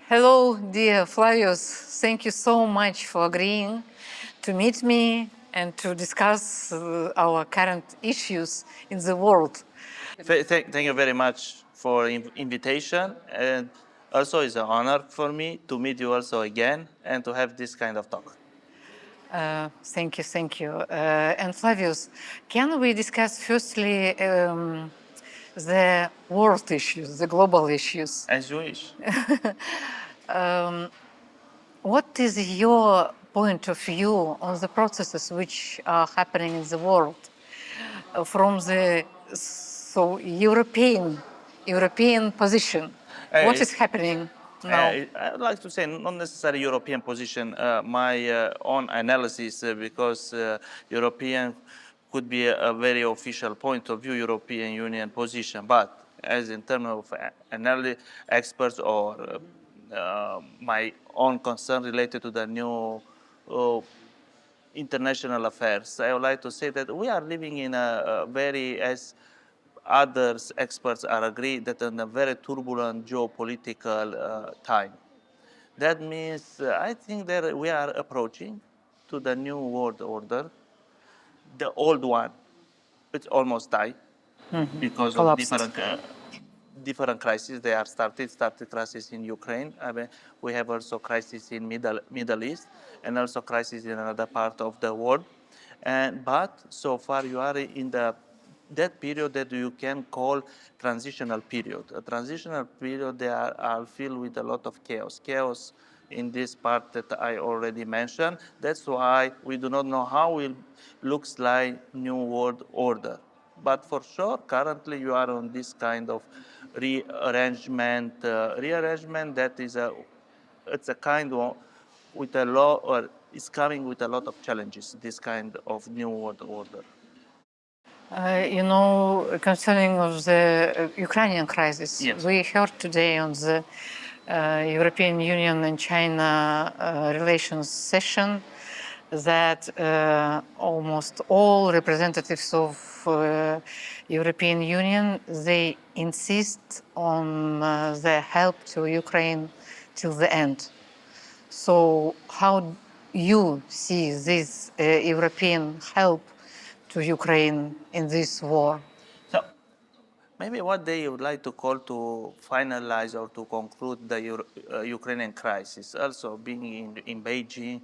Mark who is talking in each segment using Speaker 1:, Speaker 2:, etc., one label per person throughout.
Speaker 1: Hello, dear Flavius. Thank you so much for agreeing to meet me and to discuss our current issues in the world.
Speaker 2: Thank you very much for invitation, and also it's an honor for me to meet you also again and to have this kind of talk.
Speaker 1: Thank you, thank you. And Flavius, can we discuss firstly the world issues, the global issues?
Speaker 2: As you wish.
Speaker 1: What is your point of view on the processes which are happening in the world from the European position? What is happening now?
Speaker 2: I would like to say not necessarily European position, my own analysis, because European could be a very official point of view, European Union position, but as in terms of analysis, experts or my own concern related to the new international affairs, I would like to say that we are living in a very, as others experts are agreed, that in a very turbulent geopolitical time. That means I think that we are approaching to the new world order. The old one, it's almost died because of
Speaker 1: Collapsed.
Speaker 2: different crises. They are started crisis in Ukraine. I mean, we have also crisis in Middle East and also crisis in another part of the world. But so far you are in that period that you can call transitional period. A transitional period they are filled with a lot of chaos. Chaos in this part that I already mentioned. That's why we do not know how it looks like new world order. But for sure, currently you are on this kind of rearrangement. Rearrangement that is it's a kind of with a lot or is coming with a lot of challenges. This kind of new world order.
Speaker 1: Concerning of the Ukrainian crisis,
Speaker 2: Yes.
Speaker 1: we heard today on the European Union and China relations session that almost all representatives of European Union, they insist on their help to Ukraine till the end. So how you see this European help to Ukraine in this war?
Speaker 2: So maybe what they would like to call to finalize or to conclude the Ukrainian crisis. Also being in Beijing,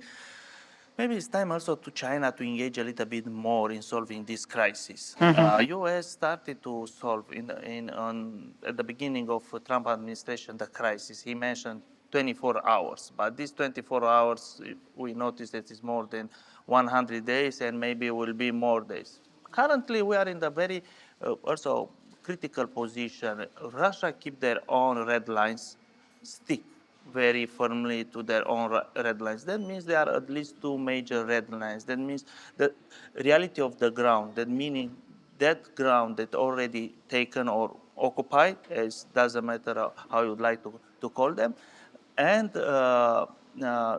Speaker 2: maybe it's time also to China to engage a little bit more in solving this crisis. U.S. started to solve at the beginning of Trump administration the crisis. He mentioned 24 hours, but these 24 hours we noticed that it's more than 100 days and maybe will be more days. Currently, we are in the very also critical position. Russia keep their own red lines, stick very firmly to their own red lines. That means there are at least two major red lines. That means the reality of the ground. That meaning that ground that already taken or occupied, as doesn't matter how you'd like to call them, and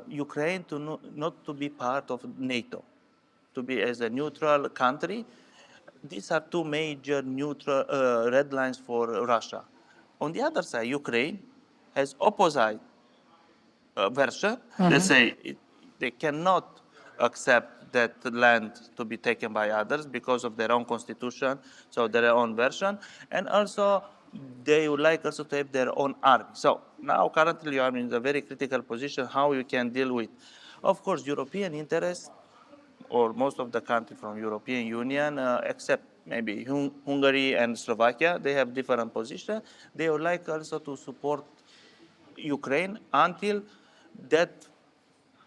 Speaker 2: Ukraine to not to be part of NATO, to be as a neutral country. These are two major neutral red lines for Russia. On the other side, Ukraine has opposite version. They say they cannot accept that land to be taken by others because of their own constitution, so their own version, and also they would like also to have their own army. So now currently you are in a very critical position how you can deal with, of course, European interests or most of the countries from European Union, except maybe Hungary and Slovakia, they have different position. They would like also to support Ukraine until that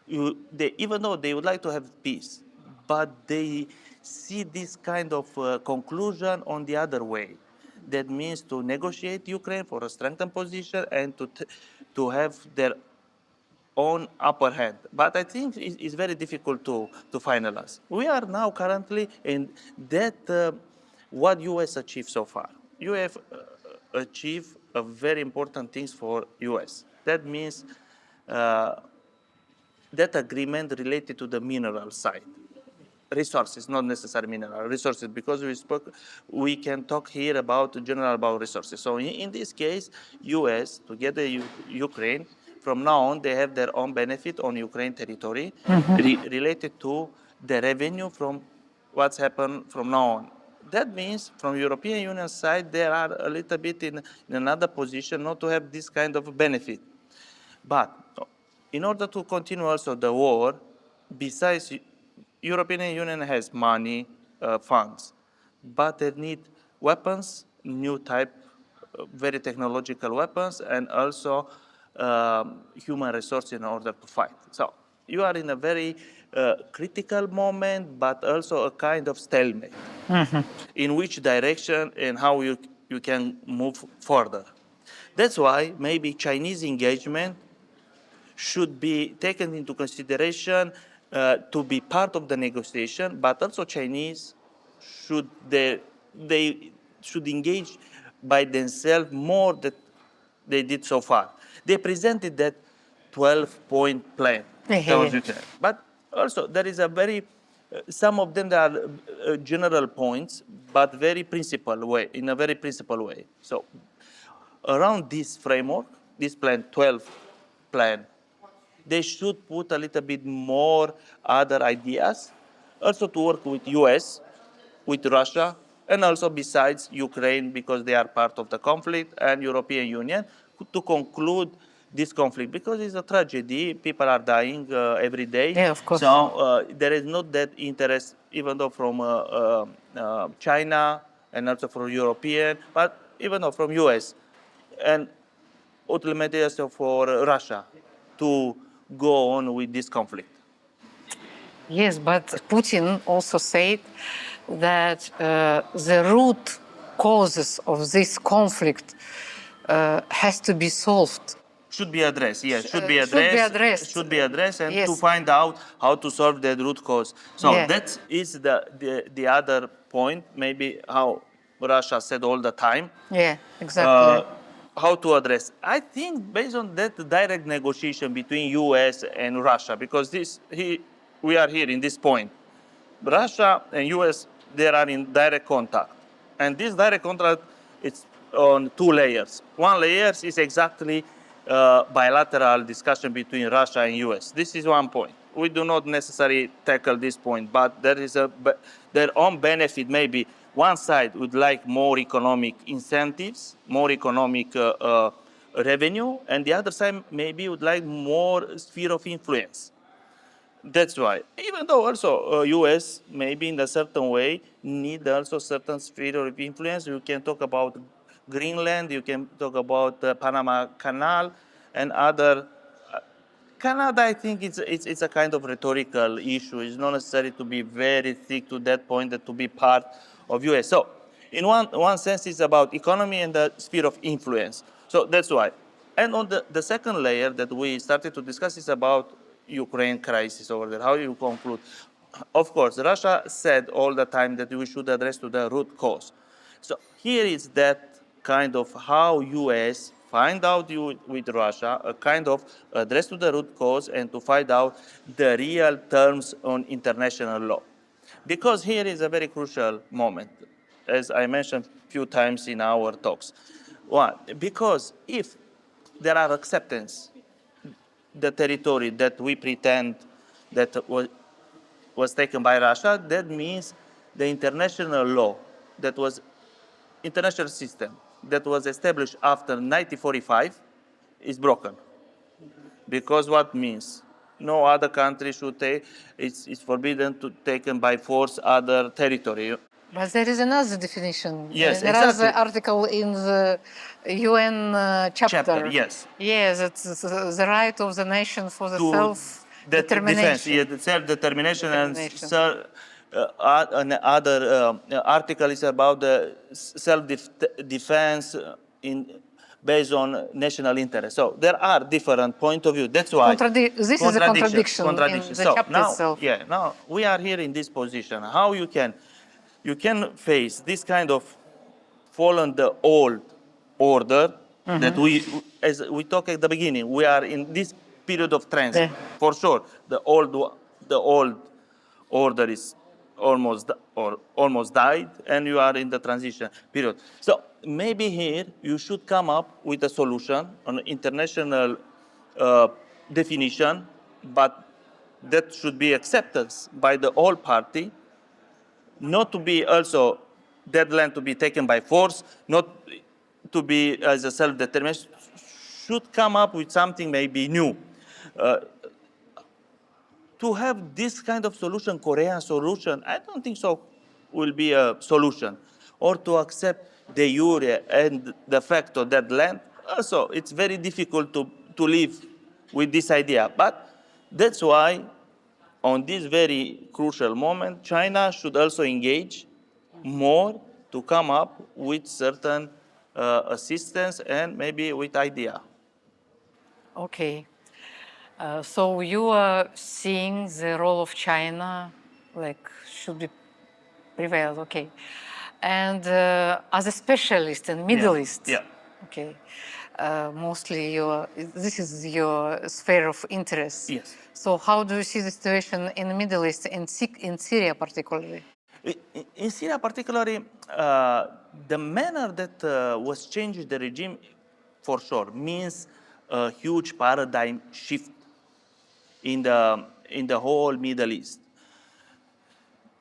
Speaker 2: even though they would like to have peace, but they see this kind of conclusion on the other way. That means to negotiate Ukraine for a strengthened position and to have their own upper hand. But I think it's very difficult to finalize. We are now currently in that what US achieved so far. You have achieved a very important things for US. That means that agreement related to the mineral side. Resources, not necessarily mineral resources, because we can talk here about general about resources. So in this case, US together Ukraine from now on, they have their own benefit on Ukraine territory related to the revenue from what's happened from now on. That means from European Union side, they are a little bit in another position not to have this kind of benefit. But in order to continue also the war, besides European Union has money, funds, but they need weapons, new type, very technological weapons, and also human resources in order to fight. So you are in a very critical moment, but also a kind of stalemate. In which direction and how you can move further. That's why maybe Chinese engagement should be taken into consideration to be part of the negotiation, but also Chinese they should engage by themselves more than they did so far. They presented that 12-point plan towards Ukraine, but also there is a very some of them are general points, but very principled way in a very principled way. So around this framework, this plan 12 plan, they should put a little bit more other ideas, also to work with US, with Russia, and also besides Ukraine because they are part of the conflict, and European Union to conclude this conflict because it's a tragedy. People are dying every day.
Speaker 1: Yeah, of course.
Speaker 2: So there is not that interest, even though from China and also from European, but even though from US. And ultimately also for Russia to go on with this conflict.
Speaker 1: Yes, but Putin also said that the root causes of this conflict has to be solved.
Speaker 2: Should be addressed, yes. Should be addressed, and
Speaker 1: yes.
Speaker 2: to find out how to solve that root cause. So
Speaker 1: Yeah.
Speaker 2: that is the other point, maybe how Russia said all the time.
Speaker 1: Yeah, exactly.
Speaker 2: How to address. I think based on that direct negotiation between US and Russia, because we are here in this point. Russia and US, they are in direct contact. And this direct contact, it's on two layers. One layer is exactly bilateral discussion between Russia and US. This is one point. We do not necessarily tackle this point, but there is their own benefit. Maybe one side would like more economic incentives, more economic revenue, and the other side maybe would like more sphere of influence. That's why. Even though also US maybe in a certain way need also certain sphere of influence. You can talk about Greenland, you can talk about the Panama Canal and other. Canada, I think it's a kind of rhetorical issue. It's not necessary to be very thick to that point that to be part of US. So in one sense, it's about economy and the sphere of influence. So that's why. And on the second layer that we started to discuss is about Ukraine crisis over there. How you conclude? Of course, Russia said all the time that we should address to the root cause. So here is that kind of how US find out with Russia, a kind of address to the root cause and to find out the real terms on international law. Because here is a very crucial moment, as I mentioned a few times in our talks. One, because if there are acceptance, the territory that we pretend that was taken by Russia, that means the international law that was international system that was established after 1945 is broken. Because what means? No other country should take, it's forbidden to taken by force other territory.
Speaker 1: But there is another definition.
Speaker 2: Yes,
Speaker 1: there
Speaker 2: exactly.
Speaker 1: is an article in the UN chapter.
Speaker 2: Yes.
Speaker 1: Yes, it's the right of the nation for the
Speaker 2: To defense,
Speaker 1: self-determination.
Speaker 2: the self-determination and
Speaker 1: Determination.
Speaker 2: another article is about the self-defense based on national interest. So there are different point of view. That's why
Speaker 1: This is a contradiction in the
Speaker 2: So
Speaker 1: chapter
Speaker 2: now,
Speaker 1: itself.
Speaker 2: now we are here in this position. How you can face this kind of fallen the old order that as we talked at the beginning, we are in this period of transit. For sure, the old order is almost died, and you are in the transition period. So maybe here you should come up with a solution on international definition, but that should be accepted by the whole party, not to be also that land to be taken by force, not to be as a self-determination, should come up with something maybe new. To have this kind of solution, Korean solution, I don't think so will be a solution. Or to accept de jure and de facto that land, also it's very difficult to live with this idea. But that's why on this very crucial moment, China should also engage more to come up with certain assistance and maybe with idea.
Speaker 1: Okay. So you are seeing the role of China, like, should be prevailed, okay. And as a specialist in Middle East,
Speaker 2: Yeah.
Speaker 1: okay, mostly this is your sphere of interest.
Speaker 2: Yes.
Speaker 1: So how do you see the situation in the Middle East, in Syria particularly?
Speaker 2: In Syria, particularly, the manner that was changed the regime, for sure, means a huge paradigm shift in the whole Middle East.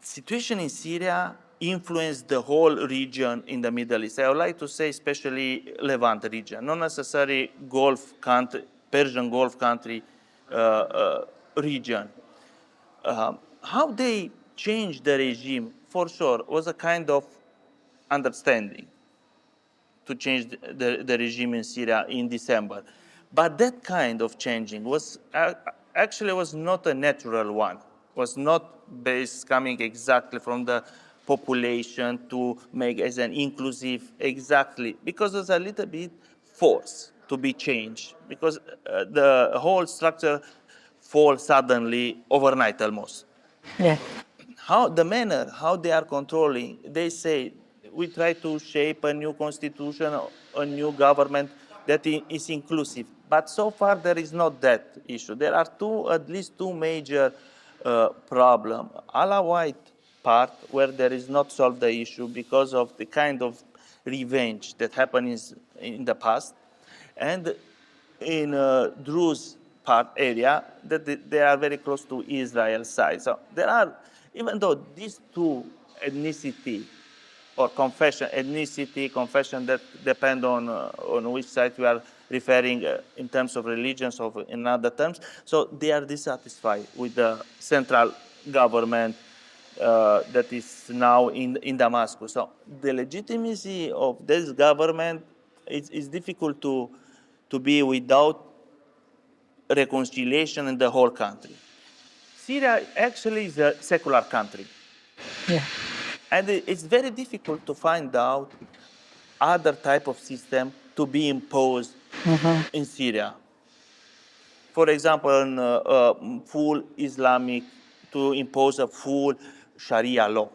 Speaker 2: Situation in Syria influenced the whole region in the Middle East. I would like to say especially Levant region, not necessarily Gulf country, Persian Gulf country region. How they changed the regime, for sure, was a kind of understanding to change the regime in Syria in December. But that kind of changing was actually was not a natural one, was not based coming exactly from the population to make as an inclusive exactly, because there's a little bit force to be changed, because the whole structure falls suddenly overnight almost.
Speaker 1: Yeah.
Speaker 2: How the manner how they are controlling, they say we try to shape a new constitution, a new government that is inclusive, but so far there is not that issue. There are at least two major problem. Alawite part where there is not solved the issue because of the kind of revenge that happened in the past, and in Druze part area that they are very close to Israel side. So there are, even though these two ethnicity or ethnicity, confession that depend on which side we are referring in terms of religions or in other terms. So they are dissatisfied with the central government that is now in Damascus. So the legitimacy of this government is difficult to be without reconciliation in the whole country. Syria actually is a secular country.
Speaker 1: Yeah.
Speaker 2: And it's very difficult to find out other type of system to be imposed in Syria. For example, full Islamic, to impose a full Sharia law.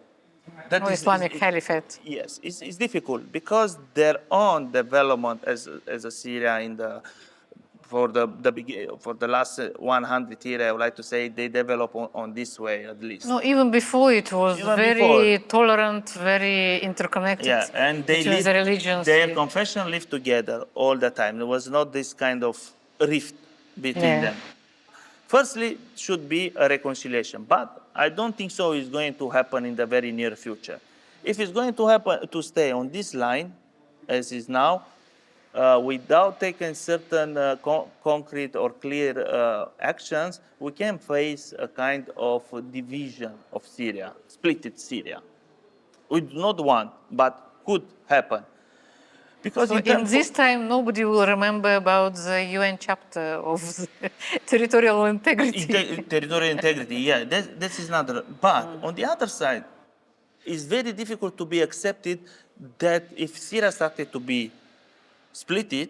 Speaker 2: That
Speaker 1: No Islamic Caliphate.
Speaker 2: yes, it's difficult because their own development as a Syria in the for the last 100 years, I would like to say they develop on this way at least.
Speaker 1: No, even before it was
Speaker 2: Even
Speaker 1: very
Speaker 2: before.
Speaker 1: tolerant, very interconnected
Speaker 2: Yeah, and they
Speaker 1: between the religions.
Speaker 2: their confession lived together all the time. There was not this kind of rift between them. Firstly, should be a reconciliation, but I don't think so is going to happen in the very near future. If it's going to happen to stay on this line, as is now, without taking certain concrete or clear actions, we can face a kind of division of Syria, splitted Syria. We do not want, but could happen. Because
Speaker 1: So in this time, nobody will remember about the UN chapter of territorial integrity.
Speaker 2: Territorial integrity, yeah, this is another. But on the other side, it's very difficult to be accepted that if Syria started to be splitted,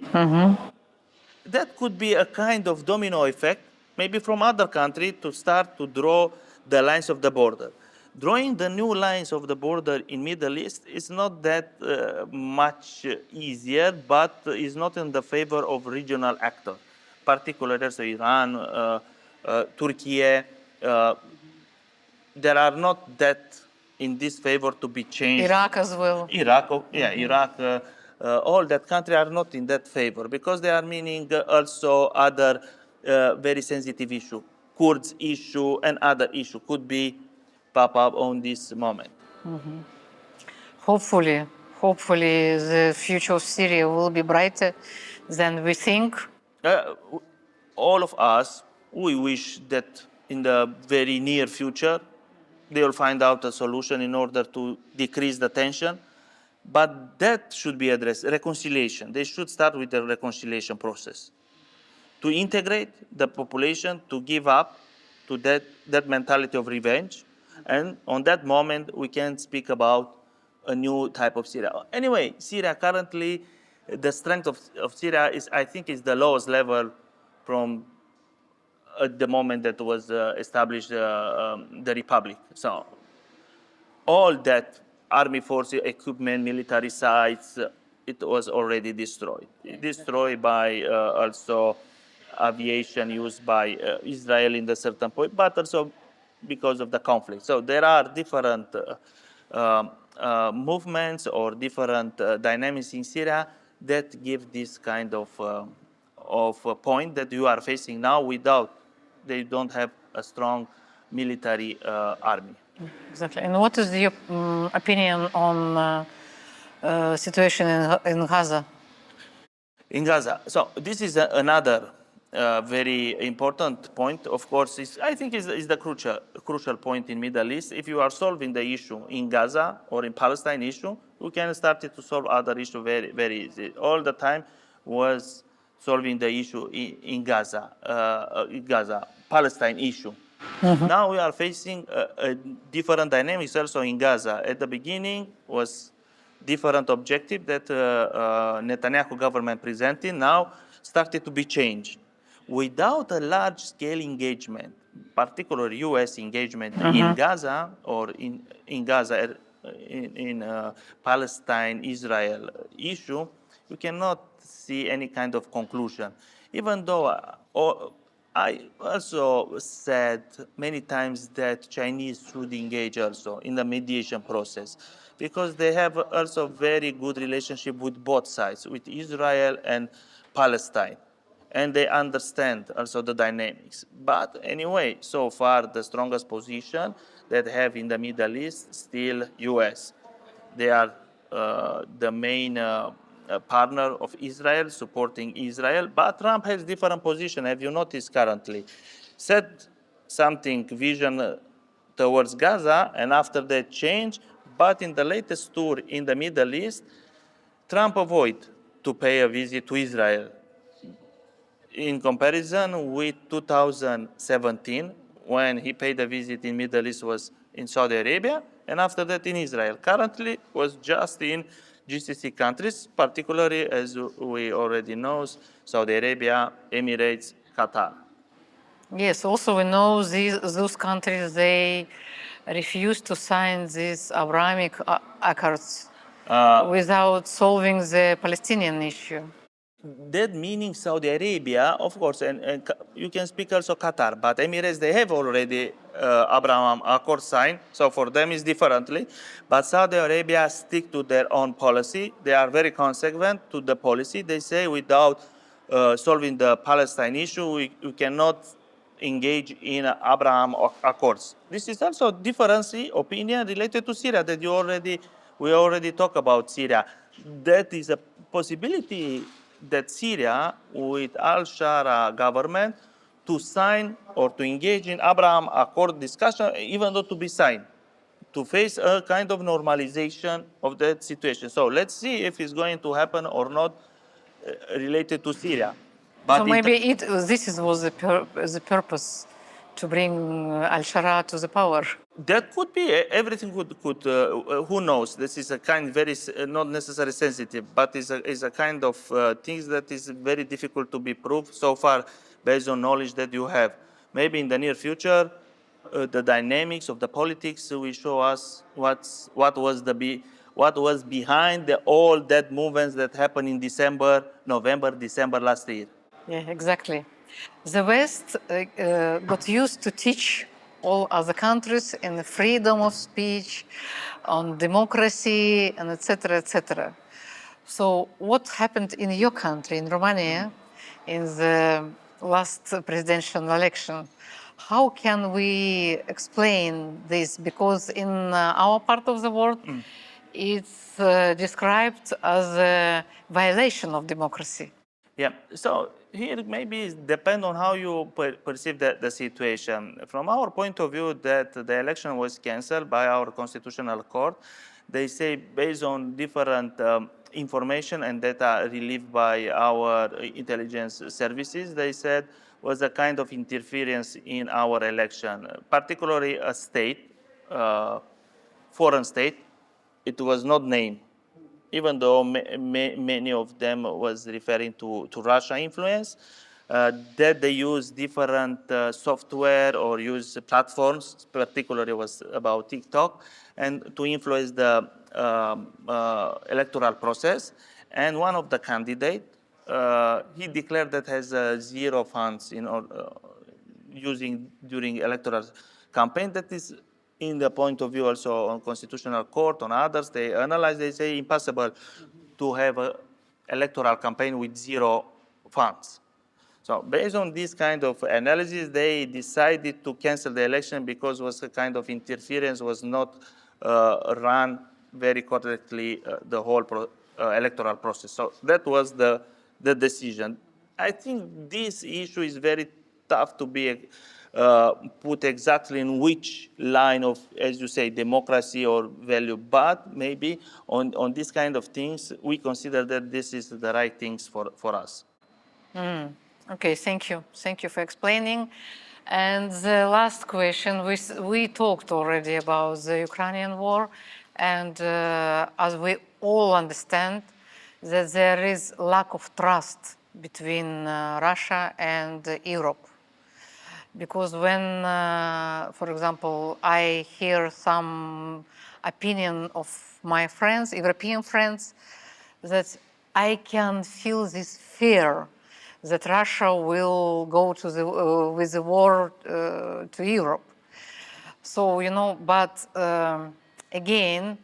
Speaker 2: that could be a kind of domino effect, maybe from other countries to start to draw the lines of the border. Drawing the new lines of the border in Middle East is not that much easier, but is not in the favor of regional actors, particularly so Iran, Turkey. There are not that in this favor to be changed.
Speaker 1: Iraq as well.
Speaker 2: Iraq, all that country are not in that favor because they are meaning also other very sensitive issue. Kurds issue and other issue could be pop up on this moment.
Speaker 1: Hopefully, hopefully the future of Syria will be brighter than we think.
Speaker 2: All of us, we wish that in the very near future, they will find out a solution in order to decrease the tension. But that should be addressed, reconciliation. They should start with the reconciliation process. To integrate the population, to give up to that mentality of revenge. And on that moment, we can speak about a new type of Syria. Anyway, Syria currently, the strength of Syria is, I think, is the lowest level from the moment that was established the republic. So all that army forces, equipment, military sites, it was already destroyed. Destroyed by also aviation used by Israel in the certain point, but also because of the conflict. So there are different movements or different dynamics in Syria that give this kind of point that you are facing now without they don't have a strong military army.
Speaker 1: Exactly. And what is your opinion on situation in Gaza?
Speaker 2: In Gaza. So this is another very important point. Of course, I think is the crucial point in Middle East. If you are solving the issue in Gaza or in Palestine issue, you can start to solve other issue very very easy. All the time was solving the issue in Gaza, Palestine issue. Now we are facing a different dynamics also in Gaza. At the beginning was different objective that Netanyahu government presented now started to be changed. Without a large-scale engagement, particularly U.S. engagement in Gaza or in Gaza, in Palestine-Israel issue, you cannot see any kind of conclusion. Even though I also said many times that Chinese should engage also in the mediation process because they have also very good relationship with both sides, with Israel and Palestine. And they understand also the dynamics. But anyway, so far the strongest position that have in the Middle East still US. They are the main partner of Israel, supporting Israel. But Trump has different position. Have you noticed currently? Said something vision towards Gaza, and after that change. But in the latest tour in the Middle East, Trump avoided to pay a visit to Israel. In comparison with 2017, when he paid a visit in Middle East was in Saudi Arabia, and after that in Israel. Currently was just in GCC countries, particularly as we already know, Saudi Arabia, Emirates, Qatar.
Speaker 1: Yes, also we know those countries, they refuse to sign these Abrahamic accords without solving the Palestinian issue.
Speaker 2: That meaning Saudi Arabia, of course, and you can speak also Qatar, but Emirates, they have already Abraham Accord signed, so for them it's differently. But Saudi Arabia stick to their own policy. They are very consequent to the policy. They say without solving the Palestine issue, we cannot engage in Abraham Accords. This is also difference opinion related to Syria that we already talked about Syria. That is a possibility that Syria, with al-Shara government, to sign or to engage in Abraham Accord discussion, even though to be signed, to face a kind of normalization of that situation. So let's see if it's going to happen or not related to Syria.
Speaker 1: But so maybe this was the purpose to bring al-Shara to the power.
Speaker 2: That could be everything. Could who knows? This is a kind very not necessarily sensitive, but is a kind of things that is very difficult to be proved so far based on knowledge that you have. Maybe in the near future, the dynamics of the politics will show us what was behind all that movements that happened in November, December last year.
Speaker 1: Yeah, exactly. The West got used to teach all other countries in the freedom of speech, on democracy, and etc., etc. So what happened in your country, in Romania, in the last presidential election. How can we explain this? Because in our part of the world, it's described as a violation of democracy.
Speaker 2: Yeah, so here maybe it depends on how you perceive the situation. From our point of view, that the election was cancelled by our constitutional court. They say based on different information and data relieved by our intelligence services, they said was a kind of interference in our election, particularly a state, foreign state. It was not named, even though many of them was referring to Russia influence, that they use different software or use platforms, particularly was about TikTok, and to influence the electoral process. And one of the candidate, he declared that has zero funds using during electoral campaign. That is in the point of view also on constitutional court, on others, they analyze, they say impossible to have an electoral campaign with zero funds. So based on this kind of analysis, they decided to cancel the election because it was a kind of interference, was not run very correctly the whole electoral process. So that was the decision. I think this issue is very tough to be put exactly in which line of, as you say, democracy or value, but maybe on this kind of things, we consider that this is the right things for us.
Speaker 1: Okay, thank you. Thank you for explaining. And the last question, we talked already about the Ukrainian war, and as we all understand, that there is lack of trust between Russia and Europe. Because when, for example, I hear some opinion of my friends, European friends, that I can feel this fear that Russia will go to with the war to Europe. So, you know, but again,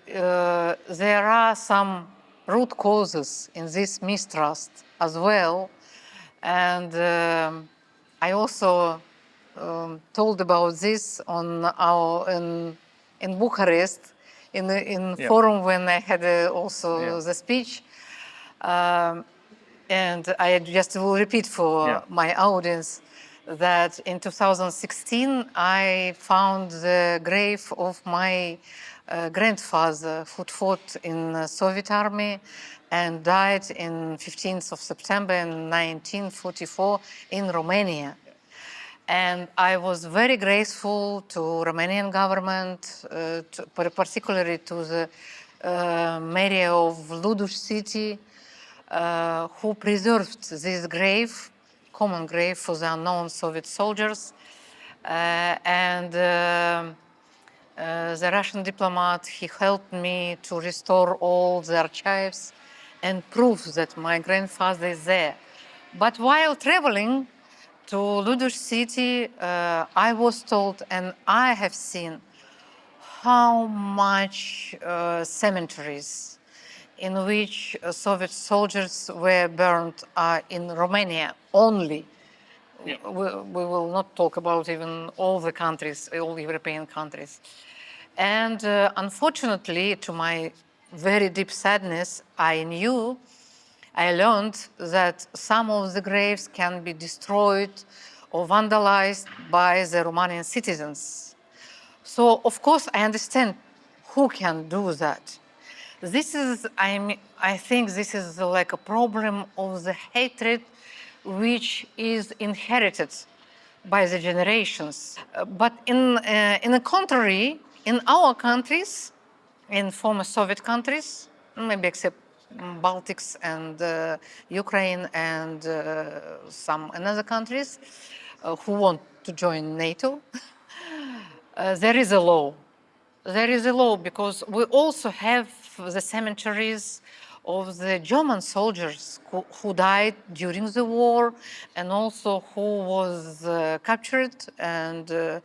Speaker 1: there are some root causes in this mistrust as well. And I also told about this on in Bucharest, in forum when I had also the speech. And I just will repeat for my audience that in 2016, I found the grave of my grandfather who fought in the Soviet army and died in 15th of September in 1944 in Romania. And I was very grateful to Romanian government, particularly to the mayor of Luduș city, who preserved this grave, common grave for the unknown Soviet soldiers. The Russian diplomat, he helped me to restore all the archives and prove that my grandfather is there. But while traveling to Luduș city, I was told, and I have seen how much cemeteries in which Soviet soldiers were burned in Romania only. We will not talk about even all the countries, all European countries. And unfortunately, to my very deep sadness, I learned that some of the graves can be destroyed or vandalized by the Romanian citizens. So, of course, I understand who can do that. This is, I think this is like a problem of the hatred which is inherited by the generations. But in the contrary, in our countries, in former Soviet countries, maybe except Baltics and Ukraine and some other countries who want to join NATO, there is a law. There is a law because we also have the cemeteries of the German soldiers who died during the war and also who was captured and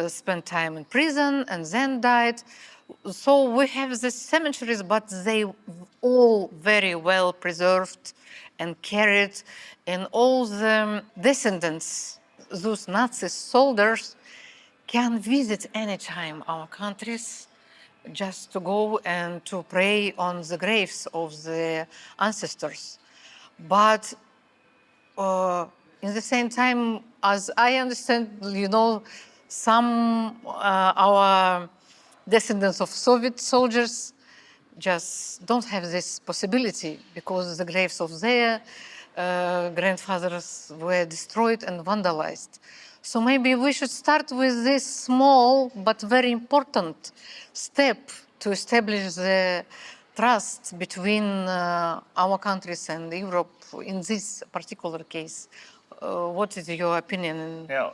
Speaker 1: spent time in prison and then died. So we have the cemeteries, but they all very well preserved and carried in all the descendants, those Nazi soldiers can visit anytime our countries just to go and to pray on the graves of the ancestors. But in the same time, as I understand, some our descendants of Soviet soldiers just don't have this possibility because the graves of their grandfathers were destroyed and vandalized. So maybe we should start with this small but very important step to establish the trust between our countries and Europe in this particular case. What is your opinion
Speaker 2: Yeah.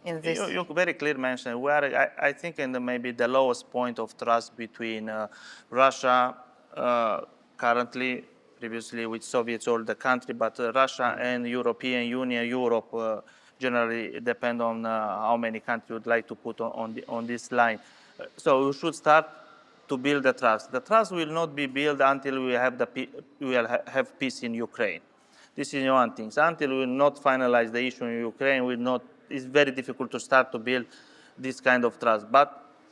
Speaker 1: in this?
Speaker 2: You very clear mentioned we are, I think, in maybe the lowest point of trust between Russia currently, previously with Soviets all the country, but Russia and European Union, Europe generally depend on how many countries would like to put on this line. So we should start to build the trust. The trust will not be built until we have have peace in Ukraine. This is one thing. Until we will not finalize the issue in Ukraine, it's very difficult to start to build this kind of trust. But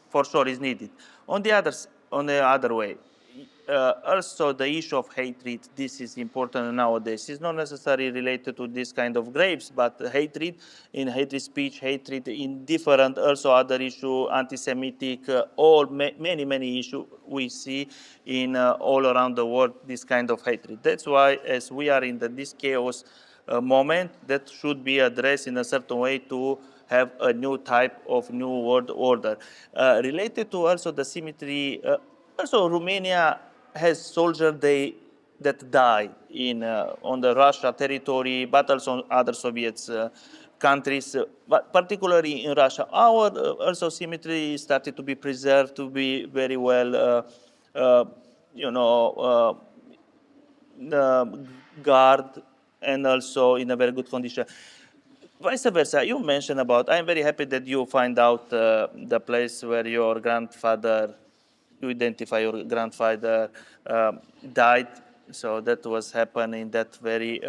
Speaker 2: for sure, it's needed. On the other way, also the issue of hatred. This is important nowadays. It's not necessarily related to this kind of graves, but hatred in hatred speech, hatred in different also other issue, anti-Semitic, many issues we see in all around the world. This kind of hatred. That's why, as we are in this chaos moment, that should be addressed in a certain way to have a new type of new world order. Related to also the symmetry, also Romania has soldiers that died on the Russia territory, but also on other Soviet countries, but particularly in Russia. Our also symmetry started to be preserved, to be very well, you know, guard and also in a very good condition. Vice versa, you mentioned about, I'm very happy that you find out the place where your grandfather, you identify your grandfather died. So that was happening that very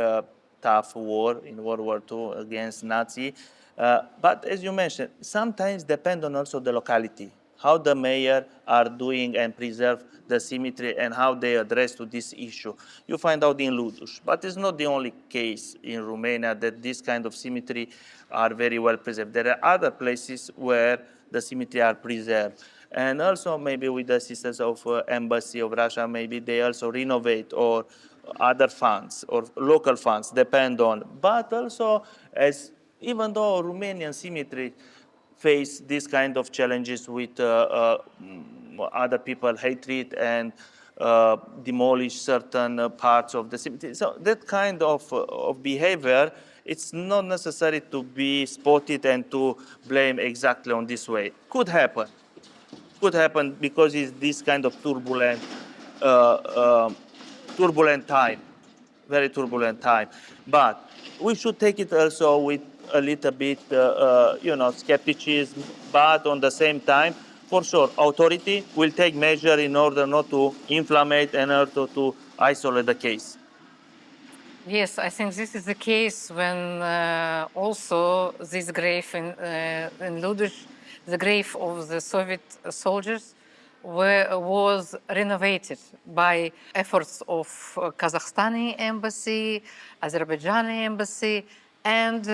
Speaker 2: tough war in World War II against Nazi. But as you mentioned, sometimes depend on also the locality, how the mayor are doing and preserve the symmetry and how they address to this issue. You find out in Ludus, but it's not the only case in Romania that this kind of symmetry are very well preserved. There are other places where the symmetry are preserved. And also maybe with the assistance of Embassy of Russia, maybe they also renovate or other funds or local funds, depend on. But also, even though Romanian symmetry face these kind of challenges with other people hatred and demolish certain parts of the city. So that kind of behavior, it's not necessary to be spotted and to blame exactly on this way. Could happen because it's this kind of turbulent time, very turbulent time. But we should take it also with a little bit, skepticism. But on the same time, for sure, authority will take measure in order not to inflammate and order to isolate the case.
Speaker 1: Yes, I think this is the case when also this grave in Ludish, the grave of the Soviet soldiers, was renovated by efforts of Kazakhstani embassy, Azerbaijani embassy, and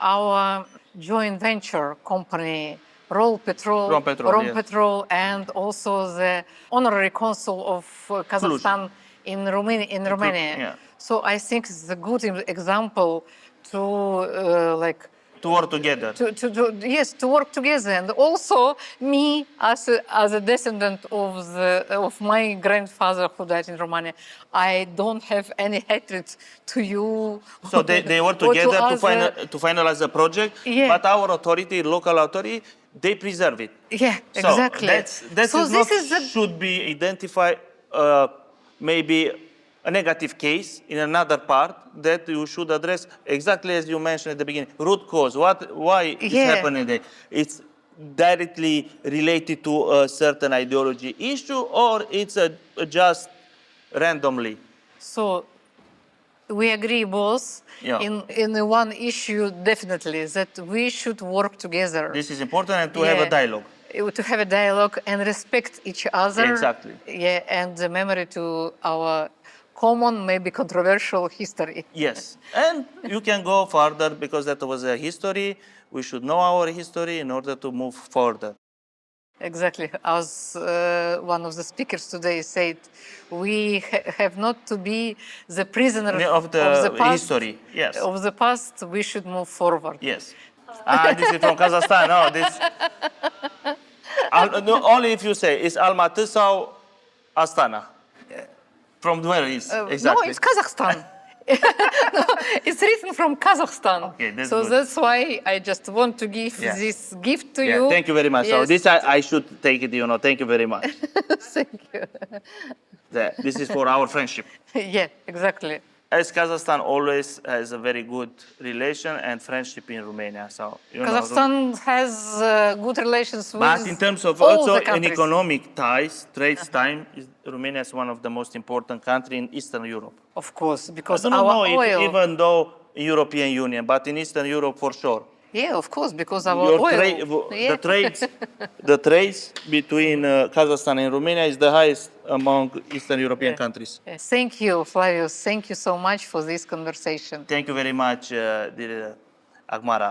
Speaker 1: our joint venture company,
Speaker 2: Rompetrol, yes.
Speaker 1: and also the honorary consul of Kazakhstan in Romania.
Speaker 2: Yeah.
Speaker 1: So I think it's a good example to
Speaker 2: To work together.
Speaker 1: to work together. And also me as a descendant of my grandfather who died in Romania, I don't have any hatred to you.
Speaker 2: So they work
Speaker 1: or
Speaker 2: together
Speaker 1: to
Speaker 2: finalize the project,
Speaker 1: Yeah.
Speaker 2: but our authority, local authority, they preserve it.
Speaker 1: Yeah,
Speaker 2: So
Speaker 1: exactly.
Speaker 2: should be identified maybe a negative case in another part that you should address exactly as you mentioned at the beginning. Root cause, why it's happening there. It's directly related to a certain ideology issue or it's just randomly.
Speaker 1: So we agree both
Speaker 2: Yeah.
Speaker 1: in the one issue definitely that we should work together.
Speaker 2: This is important, and to have a dialogue.
Speaker 1: To have a dialogue and respect each other.
Speaker 2: Exactly.
Speaker 1: Yeah, and the memory to our common, maybe controversial history.
Speaker 2: Yes, and you can go further because that was a history. We should know our history in order to move further.
Speaker 1: Exactly. As one of the speakers today said, we have not to be the prisoner
Speaker 2: Of the
Speaker 1: past.
Speaker 2: history, yes.
Speaker 1: Of the past, we should move forward.
Speaker 2: Yes. This is from Kazakhstan. No, this. No, only if you say it's Almaty sau Astana. From where is exactly?
Speaker 1: No, it's Kazakhstan. No, it's written from Kazakhstan.
Speaker 2: Okay, that's
Speaker 1: so
Speaker 2: good.
Speaker 1: that's why I just want to give this gift to you.
Speaker 2: Thank you very much. So
Speaker 1: Yes.
Speaker 2: this I should take it. Thank you very much.
Speaker 1: Thank you.
Speaker 2: This is for our friendship.
Speaker 1: Yeah, exactly.
Speaker 2: As Kazakhstan always has a very good relation and friendship in Romania. So
Speaker 1: Kazakhstan has good relations with
Speaker 2: but in terms of
Speaker 1: all
Speaker 2: also
Speaker 1: the
Speaker 2: in
Speaker 1: countries.
Speaker 2: economic ties, trade time, Romania is one of the most important countries in Eastern Europe.
Speaker 1: Of course,
Speaker 2: I
Speaker 1: because
Speaker 2: don't
Speaker 1: our
Speaker 2: know if
Speaker 1: oil.
Speaker 2: even though European Union, but in Eastern Europe for sure.
Speaker 1: Yeah, of course, because our oil.
Speaker 2: The trades between Kazakhstan and Romania is the highest among Eastern European countries.
Speaker 1: Thank you, Flavius. Thank you so much for this conversation.
Speaker 2: Thank you very much, dear Admiral.